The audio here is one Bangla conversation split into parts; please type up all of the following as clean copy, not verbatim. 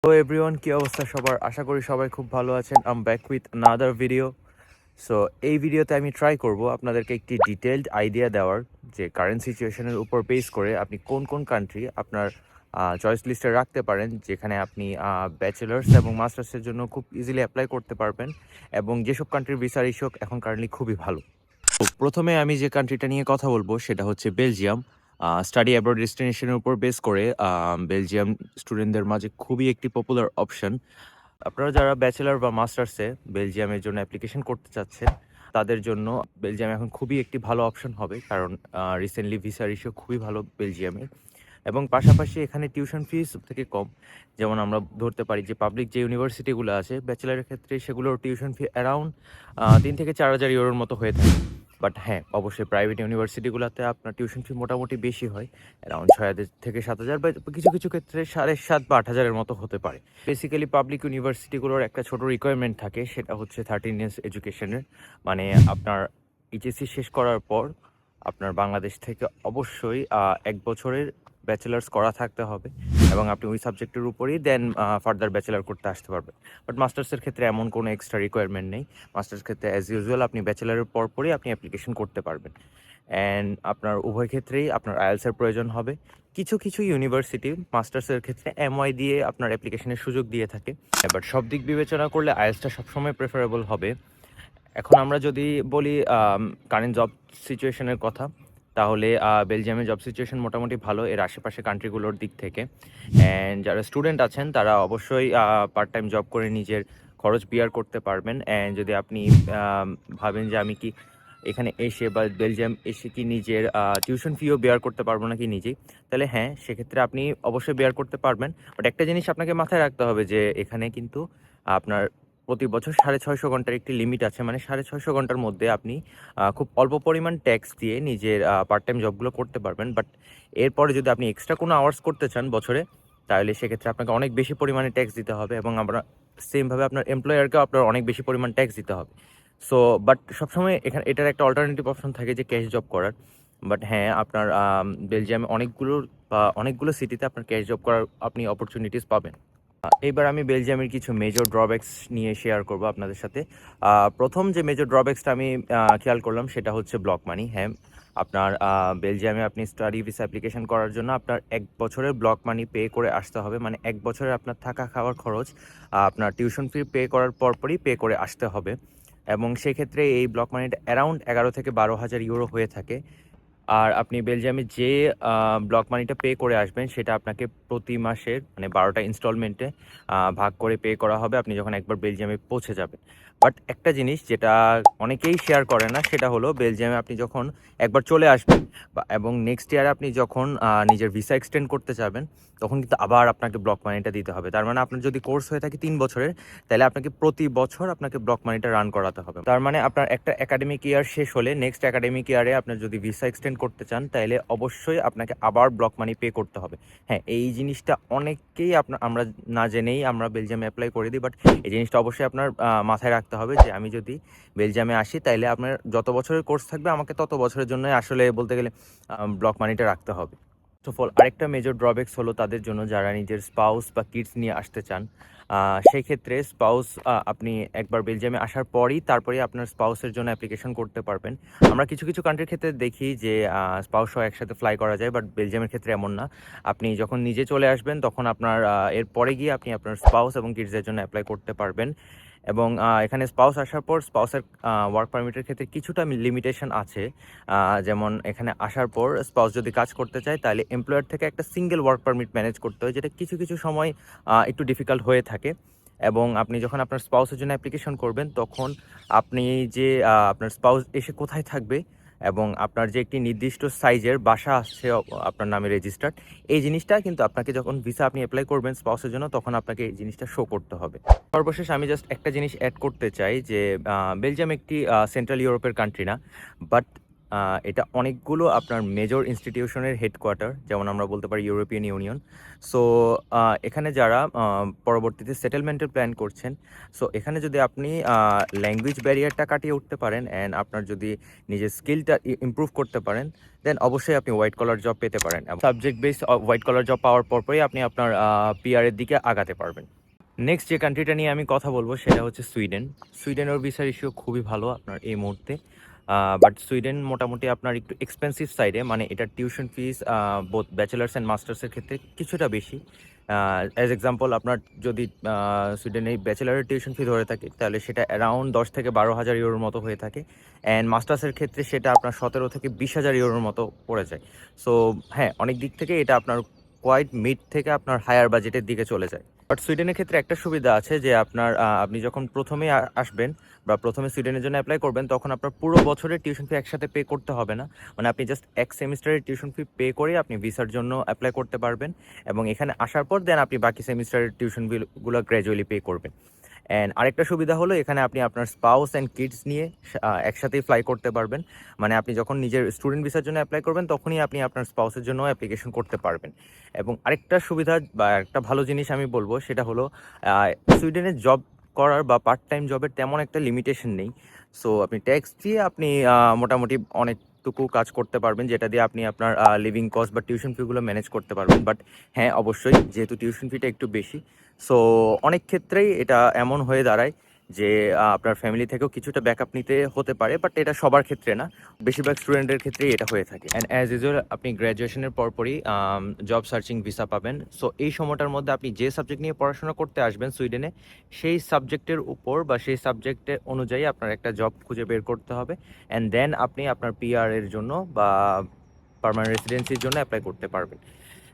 হ্যালো এভরিওয়ান, কি অবস্থা সবার? আশা করি সবাই খুব ভালো আছেন। আম back with another video. So এই ভিডিওতে আমি ট্রাই করব আপনাদেরকে একটি ডিটেইলড আইডিয়া দেওয়ার যে কারেন্ট সিচুয়েশনের উপর বেস করে আপনি কোন কোন কান্ট্রি আপনার চয়েস লিস্টে রাখতে পারেন, যেখানে আপনি ব্যাচেলার্স এবং মাস্টার্সের জন্য খুব ইজিলি অ্যাপ্লাই করতে পারবেন, এবং যেসব কান্ট্রির ভিসা রিসক এখন কারেন্টলি খুবই ভালো। তো প্রথমে আমি যে কান্ট্রিটা নিয়ে কথা বলবো সেটা হচ্ছে বেলজিয়াম। স্টাডি অ্যাব্রড ডেস্টিনেশনের উপর বেস করে বেলজিয়াম স্টুডেন্টদের মাঝে খুবই একটি পপুলার অপশন। আপনারা যারা ব্যাচেলর বা মাস্টার্সে বেলজিয়ামের জন্য অ্যাপ্লিকেশন করতে চাচ্ছেন, তাদের জন্য বেলজিয়াম এখন খুবই একটি ভালো অপশন হবে, কারণ রিসেন্টলি ভিসা ইস্যু খুবই ভালো বেলজিয়ামের। এবং পাশাপাশি এখানে টিউশন ফিস থেকে কম। যেমন আমরা ধরতে পারি যে পাবলিক যে ইউনিভার্সিটিগুলো আছে ব্যাচেলারের ক্ষেত্রে, সেগুলোর টিউশন ফি অ্যারাউন্ড ৩ থেকে ৪ হাজার ইউরোর মতো হয়ে থাকে। বাট হ্যাঁ, অবশ্যই প্রাইভেট ইউনিভার্সিটিগুলোতে আপনার টিউশন ফি মোটামুটি বেশি হয়, অ্যারাউন্ড ৬,০০০ থেকে ৭,০০০, বা কিছু কিছু ক্ষেত্রে ৭,৫০০ বা ৮,০০০-এর মতো হতে পারে। বেসিক্যালি পাবলিক ইউনিভার্সিটিগুলোর একটা ছোট রিকোয়ারমেন্ট থাকে, সেটা হচ্ছে 13 ইয়ার্স এডুকেশনের। মানে আপনার এইচএসসি শেষ করার পর আপনার বাংলাদেশ থেকে অবশ্যই ১ বছরের ব্যাচেলার্স করা থাকতে হবে, এবং আপনি ওই সাবজেক্টের উপরেই দেন ফার্দার ব্যাচেলার করতে আসতে পারবেন। বাট মাস্টার্সের ক্ষেত্রে এমন কোনো এক্সট্রা রিকোয়ারমেন্ট নেই। মাস্টার্স ক্ষেত্রে অ্যাজ ইউজুয়াল আপনি ব্যাচেলারের পরপরই আপনি অ্যাপ্লিকেশন করতে পারবেন। অ্যান্ড আপনার উভয় ক্ষেত্রেই আপনার আইএলটিএস এর প্রয়োজন হবে। কিছু কিছু ইউনিভার্সিটি মাস্টার্সের ক্ষেত্রে এমওয়াই দিয়ে আপনার অ্যাপ্লিকেশনের সুযোগ দিয়ে থাকে। এবার সব দিক বিবেচনা করলে আইএলটিএসটা সবসময় প্রেফারেবল হবে। এখন আমরা যদি বলি কারেন্ট জব সিচুয়েশনের কথা, তাহলে বেলজিয়ামের জব সিচুয়েশন মোটামুটি ভালো এর আশেপাশে কান্ট্রিগুলোর দিক থেকে। অ্যান্ড যারা স্টুডেন্ট আছেন তারা অবশ্যই পার্ট টাইম জব করে নিজের খরচ বিয়ার করতে পারবেন। অ্যান্ড যদি আপনি ভাবেন যে আমি কি এখানে এসে বা বেলজিয়াম এসে কি নিজের টিউশন ফিও বেয়ার করতে পারবো নাকি নিজেই, তাহলে হ্যাঁ, সেক্ষেত্রে আপনি অবশ্যই বেয়ার করতে পারবেন। বাট একটা জিনিস আপনাকে মাথায় রাখতে হবে যে এখানে কিন্তু আপনার প্রতি বছর ৬৫০ ঘন্টার একটি লিমিট আছে। মানে ৬৫০ ঘন্টার মধ্যে আপনি খুব অল্প পরিমাণ ট্যাক্স দিয়ে নিজের পার্ট টাইম জবগুলো করতে পারবেন। বাট এরপরে যদি আপনি এক্সট্রা কোনো আওয়ার্স করতে চান বছরে, তাহলে সেক্ষেত্রে আপনাকে অনেক বেশি পরিমাণে ট্যাক্স দিতে হবে, এবং আমরা সেমভাবে আপনার এমপ্লয়ারকেও আপনার অনেক বেশি পরিমাণ ট্যাক্স দিতে হবে। সো বাট সবসময় এখানে এটার একটা অল্টারনেটিভ অপশন থাকে যে ক্যাশ জব করার। বাট হ্যাঁ, আপনার বেলজিয়ামে অনেকগুলো সিটিতে আপনার ক্যাশ জব করার আপনি অপরচুনিটিস পাবেন। এইবার আমি বেলজিয়ামের কিছু মেজর ড্রব্যাকস নিয়ে শেয়ার করব আপনাদের সাথে। প্রথম যে মেজর ড্রব্যাকসটা আমি খেয়াল করলাম সেটা হচ্ছে ব্লক মানি। হ্যাঁ, আপনার বেলজিয়ামে আপনি স্টাডি ভিসা অ্যাপ্লিকেশন করার জন্য আপনার ১ বছরের ব্লক মানি পে করে আসতে হবে। মানে ১ বছরের আপনার থাকা খাওয়ার খরচ আপনার টিউশন ফি পে করার পরপরই পে করে আসতে হবে, এবং সেক্ষেত্রে এই ব্লক মানিটা অ্যারাউন্ড ১১ থেকে ১২,০০০ ইউরো হয়ে থাকে। আর আপনি বেলজিয়ামে যে ব্লক মানিটা পে করে আসবেন সেটা আপনাকে প্রতি মাসের মানে ১২টা ইনস্টলমেন্টে ভাগ করে পে করা হবে আপনি যখন একবার বেলজিয়ামে পৌঁছে যাবেন। বাট একটা জিনিস যেটা অনেকেই শেয়ার করে না, সেটা হলো বেলজিয়ামে আপনি যখন একবার চলে আসবেন এবং নেক্সট ইয়ারে আপনি যখন নিজের ভিসা এক্সটেন্ড করতে যাবেন, তখন কিন্তু আবার আপনাকে ব্লক মানিটা দিতে হবে। তার মানে আপনার যদি কোর্স হয়ে থাকে ৩ বছরের, তাহলে আপনাকে প্রতি বছর আপনাকে ব্লক মানিটা রান করাতে হবে। তার মানে আপনার একটা একাডেমিক ইয়ার শেষ হলে নেক্সট একাডেমিক ইয়ারে আপনার যদি ভিসা এক্সটেন্ড করতে চান, তাহলে অবশ্যই আপনাকে আবার ব্লক মানি পে করতে হবে। হ্যাঁ, এই জিনিসটা অনেকেই আমরা না জেনেই আমরা বেলজিয়ামে অ্যাপ্লাই করে দিই। বাট এই জিনিসটা অবশ্যই আপনার মাথায় রাখতে হবে যে আমি যদি বেলজিয়ামে আসি, তাইলে আপনার যত বছরের কোর্স থাকবে আমাকে তত বছরের জন্য আসলে বলতে গেলে ব্লক মানিটা রাখতে হবে। ফার্স্ট অফ অল আরেকটা মেজর ড্রব্যাকস হলো তাদের জন্য যারা নিজের স্পাউস বা কিডস নিয়ে আসতে চান। সেই ক্ষেত্রে স্পাউস আপনি একবার বেলজিয়ামে আসার পরই তারপরেই আপনার স্পাউসের জন্য অ্যাপ্লিকেশন করতে পারবেন। আমরা কিছু কিছু কান্ট্রির ক্ষেত্রে দেখি যে স্পাউস সহ একসাথে ফ্লাই করা যায়, বাট বেলজিয়ামের ক্ষেত্রে এমন না। আপনি যখন নিজে চলে আসবেন তখন আপনার এরপরে গিয়ে আপনি আপনার স্পাউস এবং কিডসের জন্য অ্যাপ্লাই করতে পারবেন। এবং এখানে স্পাউস আসার পর স্পাউসের ওয়ার্ক পারমিটের ক্ষেত্রে কিছুটা লিমিটেশন আছে। যেমন এখানে আসার পর স্পাউস যদি কাজ করতে চায়, তাহলে এমপ্লয়ার থেকে একটা সিঙ্গেল ওয়ার্ক পারমিট ম্যানেজ করতে হয়, যেটা কিছু কিছু সময় একটু ডিফিকাল্ট হয়ে থাকে। এবং আপনি যখন আপনার স্পাউসের জন্য অ্যাপ্লিকেশন করবেন, তখন আপনি যে আপনার স্পাউস এসে কোথায় থাকবে এবং আপনার যে একটি নির্দিষ্ট সাইজের বাসা আসছে আপনার নামে রেজিস্টার্ড, এই জিনিসটা কিন্তু আপনাকে যখন ভিসা আপনি অ্যাপ্লাই করবেন স্পাউসের জন্য, তখন আপনাকে এই জিনিসটা শো করতে হবে। সর্বশেষ আমি জাস্ট একটা জিনিস অ্যাড করতে চাই যে বেলজিয়াম একটি সেন্ট্রাল ইউরোপের কান্ট্রি না, বাট এটা অনেকগুলো আপনার মেজর ইনস্টিটিউশনের হেডকোয়ার্টার, যেমন আমরা বলতে পারি ইউরোপিয়ান ইউনিয়ন। সো এখানে যারা পরবর্তীতে সেটেলমেন্টের প্ল্যান করছেন, সো এখানে যদি আপনি ল্যাঙ্গুয়েজ ব্যারিয়ারটা কাটিয়ে উঠতে পারেন অ্যান্ড আপনার যদি নিজের স্কিলটা ইমপ্রুভ করতে পারেন, দেন অবশ্যই আপনি হোয়াইট কলার জব পেতে পারেন। Subject base white collar job পাওয়ার পরপরই আপনি আপনার পিআরের দিকে আগাতে পারবেন। নেক্সট যে কান্ট্রিটা নিয়ে আমি কথা বলবো সেটা হচ্ছে সুইডেন। সুইডেনের ভিসার ইস্যু খুবই ভালো আপনার এই মুহূর্তে, বাট সুইডেন মোটামুটি আপনার একটু এক্সপেন্সিভ সাইডে, মানে এটার tuition fees both bachelors and মাস্টার্সের ক্ষেত্রে কিছুটা বেশি। অ্যাজ এক্সাম্পল, আপনার যদি সুইডেনে ব্যাচেলারের টিউশন ফি ধরে থাকে তাহলে সেটা অ্যারাউন্ড 10 থেকে 12 হাজার ইউরোর মতো হয়ে থাকে, অ্যান্ড মাস্টার্সের ক্ষেত্রে সেটা আপনার 17 থেকে 20 হাজার ইউরোর মতো পড়ে যায়। সো হ্যাঁ, অনেক দিক থেকে এটা আপনার কোয়াইট মিড থেকে আপনার হায়ার বাজেটের দিকে চলে যায়। বাট সুইডেনের ক্ষেত্রে একটা সুবিধা আছে যে আপনার আপনি যখন প্রথমে আসবেন বা প্রথমে সুইডেনের জন্য অ্যাপ্লাই করবেন, তখন আপনার পুরো বছরের টিউশন ফি একসাথে পে করতে হবে না। মানে আপনি জাস্ট এক সেমিস্টারের টিউশন ফি পে করে আপনি ভিসার জন্য অ্যাপ্লাই করতে পারবেন, এবং এখানে আসার পর দেন আপনি বাকি সেমিস্টারের টিউশন বিলগুলো গ্র্যাজুয়ালি পে করবেন। অ্যান্ড আরেকটা সুবিধা হলো এখানে আপনি আপনার স্পাউস অ্যান্ড কিডস নিয়ে একসাথেই ফ্লাই করতে পারবেন। মানে আপনি যখন নিজের স্টুডেন্ট ভিসার জন্য অ্যাপ্লাই করবেন তখনই আপনি আপনার স্পাউসের জন্য অ্যাপ্লিকেশন করতে পারবেন। এবং আরেকটা সুবিধা বা একটা ভালো জিনিস আমি বলবো সেটা হলো সুইডেনে জব করার বা পার্ট টাইম জবের তেমন একটা লিমিটেশন নেই। সো আপনি ট্যাক্স দিয়ে আপনি মোটামুটি অনেকটুকু কাজ করতে পারবেন, যেটা দিয়ে আপনি আপনার লিভিং কস্ট বা টিউশন ফিগুলো ম্যানেজ করতে পারবেন। বাট হ্যাঁ, অবশ্যই যেহেতু টিউশন ফিটা একটু বেশি, সো অনেক ক্ষেত্রেই এটা এমন হয়ে দাঁড়ায় যে আপনার ফ্যামিলি থেকেও কিছুটা ব্যাকআপ নিতে হতে পারে, বাট এটা সবার ক্ষেত্রে না, বেশিরভাগ স্টুডেন্টের ক্ষেত্রেই এটা হয়ে থাকে। অ্যান্ড অ্যাজ ইউজুয়াল আপনি গ্র্যাজুয়েশনের পরপরই জব সার্চিং ভিসা পাবেন। সো এই সময়টার মধ্যে আপনি যে সাবজেক্ট নিয়ে পড়াশোনা করতে আসবেন সুইডেনে, সেই সাবজেক্টের উপর বা সেই সাবজেক্টের অনুযায়ী আপনার একটা জব খুঁজে বের করতে হবে, অ্যান্ড দেন আপনি আপনার পিআর এর জন্য বা পার্মানেন্ট রেসিডেন্সির জন্য অ্যাপ্লাই করতে পারবেন।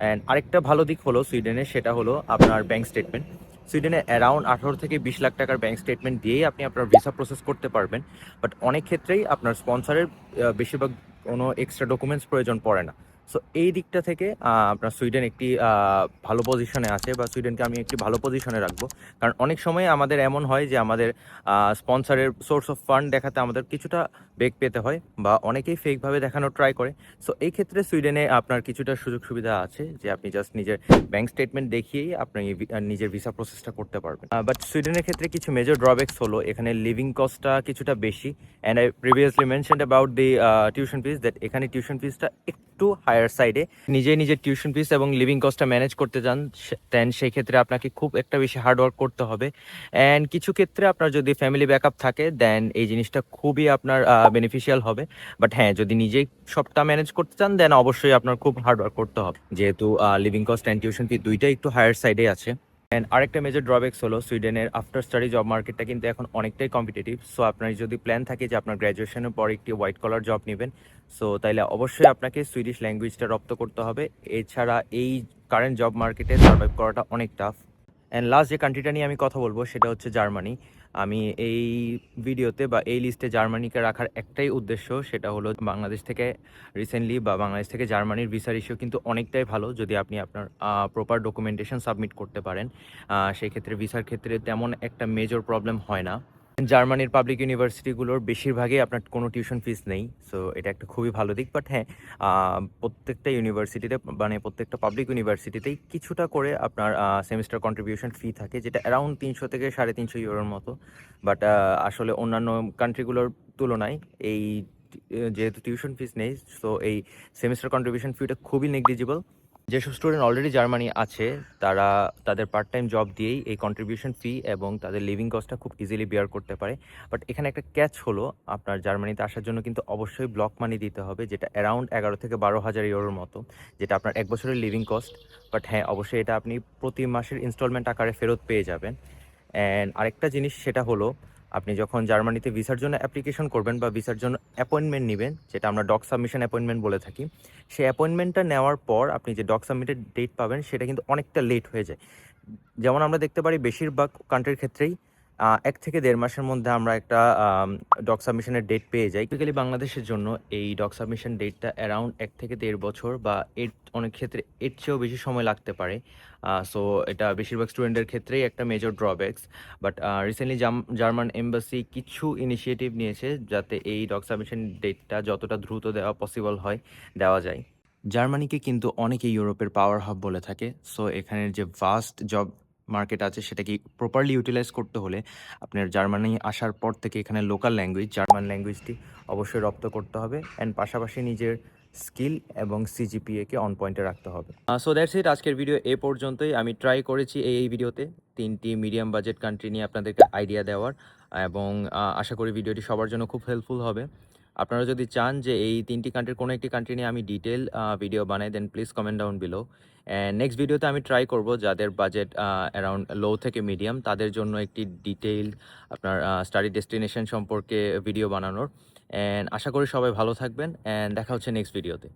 অ্যান্ড আরেকটা ভালো দিক হলো সুইডেনে, সেটা হলো আপনার ব্যাংক স্টেটমেন্ট। সুইডেনে অ্যারাউন্ড 18 থেকে 20 লাখ টাকার ব্যাংক স্টেটমেন্ট দিয়েই আপনি আপনার ভিসা প্রসেস করতে পারবেন। বাট অনেক ক্ষেত্রেই আপনার স্পন্সরের বেশিরভাগ কোনো এক্সট্রা ডকুমেন্টস প্রয়োজন পড়ে না। সো এই দিকটা থেকে আপনার সুইডেন একটি ভালো পজিশনে আছে, বা সুইডেনকে আমি একটি ভালো পজিশনে রাখবো। কারণ অনেক সময় আমাদের এমন হয় যে আমাদের স্পন্সরের সোর্স অফ ফান্ড দেখাতে আমাদের কিছুটা বেগ পেতে হয়, বা অনেকেই ফেকভাবে দেখানোর ট্রাই করে। সো এই ক্ষেত্রে সুইডেনে আপনার কিছুটা সুযোগ সুবিধা আছে যে আপনি জাস্ট নিজের ব্যাংক স্টেটমেন্ট দেখিয়েই আপনি নিজের ভিসা প্রসেসটা করতে পারবেন। বাট সুইডেনের ক্ষেত্রে কিছু মেজর ড্রব্যাকস হলো এখানে লিভিং কস্টটা কিছুটা বেশি, and I previously mentioned about the tuition fees that এখানে টিউশন ফিসটা একটু হায়ার সাইডে। নিজের টিউশন ফিস এবং লিভিং কস্টটা ম্যানেজ করতে চান, দেন সেই ক্ষেত্রে আপনাকে খুব একটা বেশি হার্ড ওয়ার্ক করতে হবে। অ্যান্ড কিছু ক্ষেত্রে আপনার যদি ফ্যামিলি ব্যাকআপ থাকে দেন এই জিনিসটা খুবই আপনার বেনিফিশিয়াল হবে। বাট হ্যাঁ, যদি নিজেই সবটা ম্যানেজ করতে চান দেন অবশ্যই আপনার খুব হার্ড ওয়ার্ক করতে হবে, যেহেতু living cost and tuition fee দুইটাই একটু হায়ার সাইডে আছে। অ্যান্ড আরেকটা মেজর ড্রব্যাকস হলো সুইডেনের আফটার স্টাডি জব মার্কেটটা কিন্তু এখন অনেকটাই কম্পিটিটিভ। সো আপনার যদি প্ল্যান থাকে যে আপনার গ্র্যাজুয়েশনের পর একটি হোয়াইট কলার জব নেবেন, সো তাইলে অবশ্যই আপনাকে সুইডিশ ল্যাঙ্গুয়েজটা রপ্ত করতে হবে। এছাড়া এই কারেন্ট জব মার্কেটে সার্ভাইভ করাটা অনেক টাফ। অ্যান্ড লাস্ট যে কান্ট্রিটা নিয়ে আমি কথা বলবো সেটা হচ্ছে জার্মানি। আমি এই ভিডিওতে বা এই লিস্টে জার্মানিকে রাখার একটাই উদ্দেশ্য, সেটা হলো বাংলাদেশ থেকে রিসেন্টলি বা বাংলাদেশ থেকে জার্মানির ভিসার ইস্যু কিন্তু অনেকটাই ভালো যদি আপনি আপনার প্রপার ডকুমেন্টেশন সাবমিট করতে পারেন। সেই ক্ষেত্রে ভিসার ক্ষেত্রে তেমন একটা মেজর প্রবলেম হয় না। জার্মানির পাবলিক ইউনিভার্সিটিগুলোর বেশিরভাগই আপনার কোনো টিউশন ফিস নেই, সো এটা একটা খুবই ভালো দিক। বাট হ্যাঁ, প্রত্যেকটা ইউনিভার্সিটিতে মানে প্রত্যেকটা পাবলিক ইউনিভার্সিটিতেই কিছুটা করে আপনার সেমিস্টার কন্ট্রিবিউশন ফি থাকে, যেটা অ্যারাউন্ড 300 থেকে 350 ইউরোর মতো। বাট আসলে অন্যান্য কান্ট্রিগুলোর তুলনায় এই যেহেতু টিউশন ফিস নেই, সো এই সেমিস্টার কন্ট্রিবিউশন ফিটা খুবই নেগলিজিবল। যেসব স্টুডেন্ট অলরেডি জার্মানি আছে তারা তাদের পার্ট টাইম জব দিয়েই এই কন্ট্রিবিউশন ফি এবং তাদের লিভিং কস্টটা খুব ইজিলি বিয়ার করতে পারে। বাট এখানে একটা ক্যাচ হলো, আপনার জার্মানিতে আসার জন্য কিন্তু অবশ্যই ব্লক মানি দিতে হবে, যেটা অ্যারাউন্ড 11 থেকে 12 হাজার ইউরোর মতো, যেটা আপনার 1 বছরের লিভিং কস্ট। বাট হ্যাঁ, অবশ্যই এটা আপনি প্রতি মাসের ইনস্টলমেন্ট আকারে ফেরত পেয়ে যাবেন। অ্যান্ড আরেকটা জিনিস সেটা হলো, আপনি যখন জার্মানিতে ভিসার জন্য অ্যাপ্লিকেশন করবেন বা ভিসার জন্য অ্যাপয়েন্টমেন্ট নেবেন, যেটা আমরা ডক সাবমিশন অ্যাপয়েন্টমেন্ট বলে থাকি, সেই অ্যাপয়েন্টমেন্টটা নেওয়ার পর আপনি যে ডক সাবমিটের ডেট পাবেন সেটা কিন্তু অনেকটা লেট হয়ে যায়। যেমন আমরা দেখতে পারি বেশিরভাগ কান্ট্রির ক্ষেত্রেই ১ থেকে ১.৫ মাসের মধ্যে আমরা একটা ডক সাবমিশনের ডেট পেয়ে যাই। টিপিক্যালি বাংলাদেশের জন্য এই ডক সাবমিশন ডেটটা অ্যারাউন্ড ১ থেকে ১.৫ বছর বা এর অনেক ক্ষেত্রে এর চেয়েও বেশি সময় লাগতে পারে। সো এটা বেশিরভাগ স্টুডেন্টের ক্ষেত্রেই একটা major drawbacks. But recently German embassy কিছু ইনিশিয়েটিভ নিয়েছে যাতে এই ডক সাবমিশন ডেটটা যতটা দ্রুত দেওয়া পসিবল হয়, দেওয়া যায়। জার্মানিকে কিন্তু অনেকেই ইউরোপের পাওয়ার হাব বলে থাকে। সো এখানের যে ভাস্ট জব মার্কেট আছে সেটাকে প্রপারলি ইউটিলাইজ করতে হলে আপনার জার্মানি আসার পর থেকে এখানে লোকাল ল্যাঙ্গুয়েজ জার্মান ল্যাঙ্গুয়েজটি অবশ্যই রপ্ত করতে হবে অ্যান্ড পাশাপাশি নিজের স্কিল এবং সিজিপিএকে অন পয়েন্টে রাখতে হবে। সো দ্যাটস ইট, আজকের ভিডিও এ পর্যন্তই। আমি ট্রাই করেছি এই ভিডিওতে ৩টি মিডিয়াম বাজেট কান্ট্রি নিয়ে আপনাদেরকে আইডিয়া দেওয়ার এবং আশা করি ভিডিওটি সবার জন্য খুব হেল্পফুল হবে। আপনারা যদি চান যে এই ৩টি কান্ট্রির কোনো একটি কান্ট্রি নিয়ে আমি ডিটেইল ভিডিও বানাই, then please comment down below. And next ভিডিওতে আমি ট্রাই করব যাদের বাজেট অ্যারাউন্ড লো থেকে মিডিয়াম তাদের জন্য একটি ডিটেইলড আপনার স্টাডি ডেস্টিনেশন সম্পর্কে ভিডিও বানানোর। অ্যান্ড আশা করি সবাই ভালো থাকবেন অ্যান্ড দেখা হচ্ছে নেক্সট ভিডিওতে।